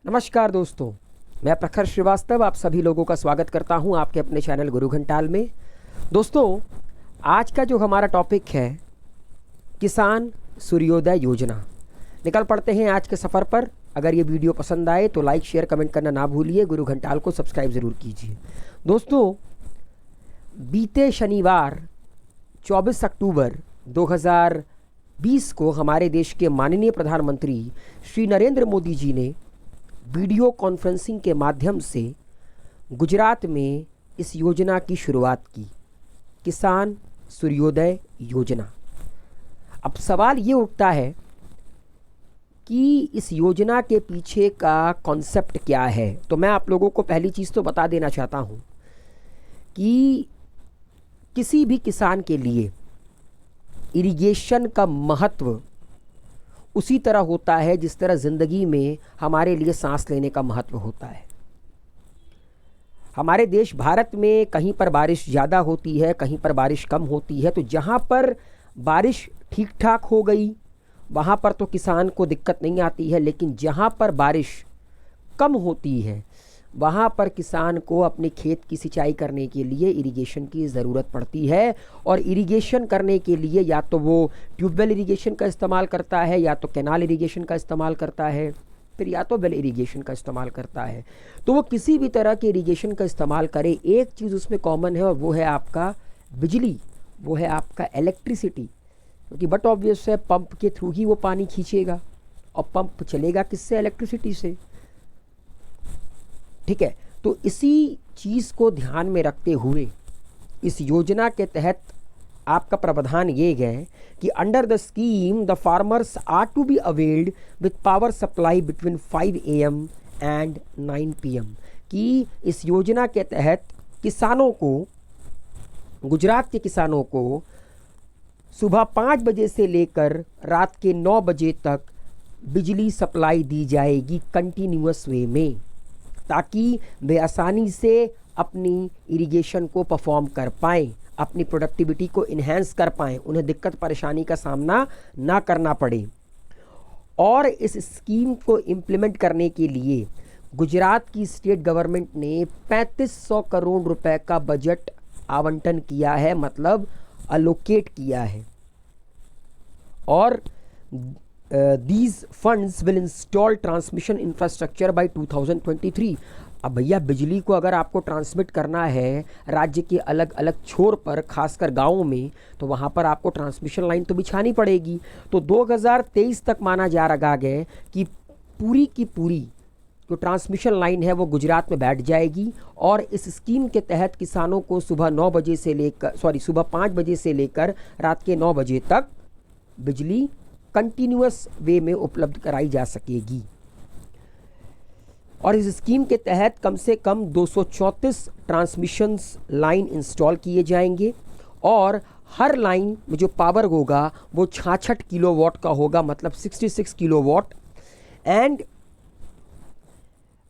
नमस्कार दोस्तों, मैं प्रखर श्रीवास्तव आप सभी लोगों का स्वागत करता हूं आपके अपने चैनल गुरु घंटाल में। दोस्तों, आज का जो हमारा टॉपिक है किसान सूर्योदय योजना। निकल पड़ते हैं आज के सफ़र पर। अगर ये वीडियो पसंद आए तो लाइक शेयर कमेंट करना ना भूलिए। गुरु घंटाल को सब्सक्राइब ज़रूर कीजिए। दोस्तों, बीते शनिवार 24 अक्टूबर 2020 को हमारे देश के माननीय प्रधानमंत्री श्री नरेंद्र मोदी जी ने वीडियो कॉन्फ्रेंसिंग के माध्यम से गुजरात में इस योजना की शुरुआत की, किसान सूर्योदय योजना। अब सवाल ये उठता है कि इस योजना के पीछे का कॉन्सेप्ट क्या है। तो मैं आप लोगों को पहली चीज़ तो बता देना चाहता हूँ कि किसी भी किसान के लिए इरिगेशन का महत्व उसी तरह होता है जिस तरह ज़िंदगी में हमारे लिए सांस लेने का महत्व होता है। हमारे देश भारत में कहीं पर बारिश ज़्यादा होती है, कहीं पर बारिश कम होती है। तो जहाँ पर बारिश ठीक ठाक हो गई वहाँ पर तो किसान को दिक्कत नहीं आती है, लेकिन जहाँ पर बारिश कम होती है वहाँ पर किसान को अपने खेत की सिंचाई करने के लिए इरिगेशन की ज़रूरत पड़ती है। और इरिगेशन करने के लिए या तो वो ट्यूबवेल इरिगेशन का इस्तेमाल करता है, या तो कैनाल इरिगेशन का इस्तेमाल करता है, फिर या तो वेल इरिगेशन का इस्तेमाल करता है। तो वो किसी भी तरह के इरिगेशन का इस्तेमाल करे, एक चीज़ उसमें कॉमन है और वो है आपका बिजली, वो है आपका इलेक्ट्रिसिटी। क्योंकि बट ऑब्वियस है, पंप के थ्रू ही वो पानी खींचेगा और पंप चलेगा किससे? इलेक्ट्रिसिटी से। ठीक है, तो इसी चीज़ को ध्यान में रखते हुए इस योजना के तहत आपका प्रावधान ये है कि under the scheme the farmers are to be availed with power supply between 5 AM and 9 PM। कि इस योजना के तहत किसानों को, गुजरात के किसानों को सुबह 5 बजे से लेकर रात के 9 बजे तक बिजली सप्लाई दी जाएगी कंटिन्यूअस वे में, ताकि वे आसानी से अपनी इरिगेशन को परफॉर्म कर पाएँ, अपनी प्रोडक्टिविटी को इन्हेंस कर पाएँ, उन्हें दिक्कत परेशानी का सामना ना करना पड़े। और इस स्कीम को इम्प्लीमेंट करने के लिए गुजरात की स्टेट गवर्नमेंट ने 3500 करोड़ रुपए का बजट आवंटन किया है, मतलब अलोकेट किया है। और these funds will install transmission infrastructure by 2023। अब भैया, बिजली को अगर आपको ट्रांसमिट करना है राज्य के अलग अलग छोर पर, खासकर गाँवों में, तो वहाँ पर आपको ट्रांसमिशन लाइन तो बिछानी पड़ेगी। तो 2023 तक माना जा रहा है कि पूरी की पूरी जो ट्रांसमिशन लाइन है वो गुजरात में बैठ जाएगी। और इस स्कीम के तहत किसानों को सुबह 5 बजे से लेकर रात के 9 बजे तक बिजली कंटिन्यूअस वे में उपलब्ध कराई जा सकेगी। और इस स्कीम के तहत कम से कम 234 ट्रांसमिशन लाइन इंस्टॉल किए जाएंगे और हर लाइन में जो पावर होगा वो 66 किलोवाट का होगा, मतलब 66 kilowatt. And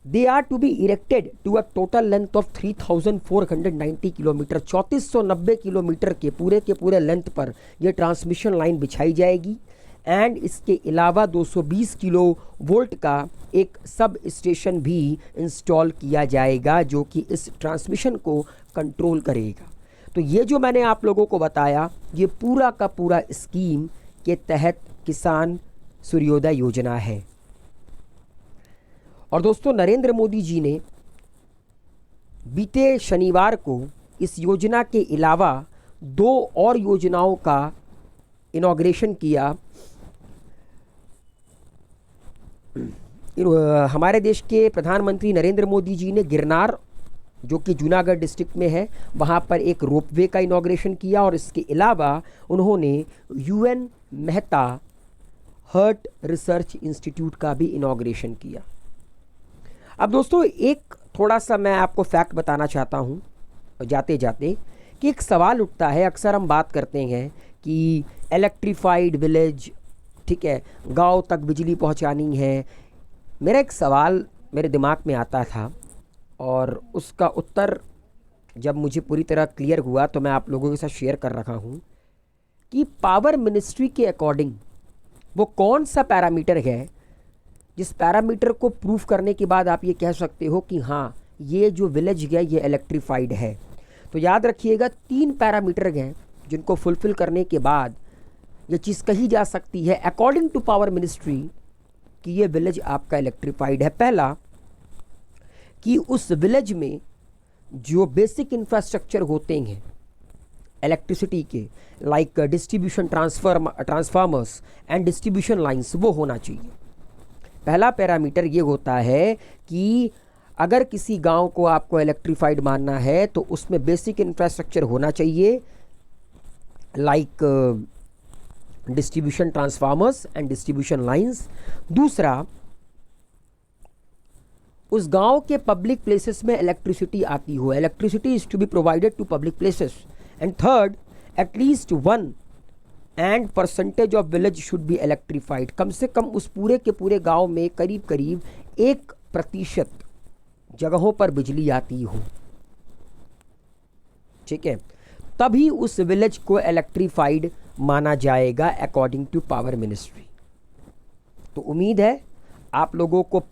they are to be erected to a total length of 3490 kilometre. 3490 kilometre के पूरे लेंथ पर यह ट्रांसमिशन लाइन बिछाई जाएगी। एंड इसके अलावा 220 किलो वोल्ट का एक सब स्टेशन भी इंस्टॉल किया जाएगा जो कि इस ट्रांसमिशन को कंट्रोल करेगा। तो ये जो मैंने आप लोगों को बताया, ये पूरा का पूरा स्कीम के तहत किसान सूर्योदय योजना है। और दोस्तों, नरेंद्र मोदी जी ने बीते शनिवार को इस योजना के अलावा 2 और योजनाओं का इनॉग्रेशन किया। हमारे देश के प्रधानमंत्री नरेंद्र मोदी जी ने गिरनार, जो कि जूनागढ़ डिस्ट्रिक्ट में है, वहाँ पर एक रोपवे का इनॉग्रेशन किया। और इसके अलावा उन्होंने UN Mehta heart research institute का भी इनॉग्रेशन किया। अब दोस्तों, एक थोड़ा सा मैं आपको फैक्ट बताना चाहता हूँ जाते जाते, कि एक सवाल उठता है। अक्सर हम बात करते हैं कि इलेक्ट्रीफाइड विलेज, ठीक है, गांव तक बिजली पहुंचानी है। मेरा एक सवाल मेरे दिमाग में आता था और उसका उत्तर जब मुझे पूरी तरह क्लियर हुआ तो मैं आप लोगों के साथ शेयर कर रहा हूँ कि पावर मिनिस्ट्री के अकॉर्डिंग वो कौन सा पैरामीटर है जिस पैरामीटर को प्रूफ करने के बाद आप ये कह सकते हो कि हाँ ये जो विलेज है ये इलेक्ट्रीफाइड है। तो याद रखिएगा 3 पैरामीटर हैं जिनको फुलफिल करने के बाद ये चीज़ कही जा सकती है अकॉर्डिंग टू पावर मिनिस्ट्री कि ये विलेज आपका इलेक्ट्रीफाइड है। पहला कि उस विलेज में जो बेसिक इंफ्रास्ट्रक्चर होते हैं इलेक्ट्रिसिटी के, like distribution transformers and distribution lines, वो होना चाहिए। पहला पैरामीटर ये होता है कि अगर किसी गांव को आपको इलेक्ट्रीफाइड मानना है तो उसमें बेसिक इंफ्रास्ट्रक्चर होना चाहिए, like distribution transformers and distribution lines. दूसरा, उस गांव के पब्लिक प्लेसेस में इलेक्ट्रिसिटी आती हो, electricity is to be provided to public places. And third, at least 1% of village should be electrified. कम से कम उस पूरे के पूरे गांव में करीब करीब 1% जगहों पर बिजली आती हो, ठीक है, तभी उस विलेज को इलेक्ट्रीफाइड माना जाएगा अकॉर्डिंग टू पावर मिनिस्ट्री। तो उम्मीद है आप लोगों को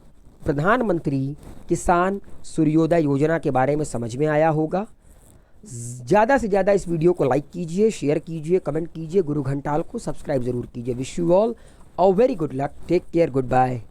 प्रधानमंत्री किसान सूर्योदय योजना के बारे में समझ में आया होगा। ज़्यादा से ज़्यादा इस वीडियो को लाइक कीजिए, शेयर कीजिए, कमेंट कीजिए, गुरु घंटाल को सब्सक्राइब ज़रूर कीजिए। Wish you all a very good luck, take care, good bye.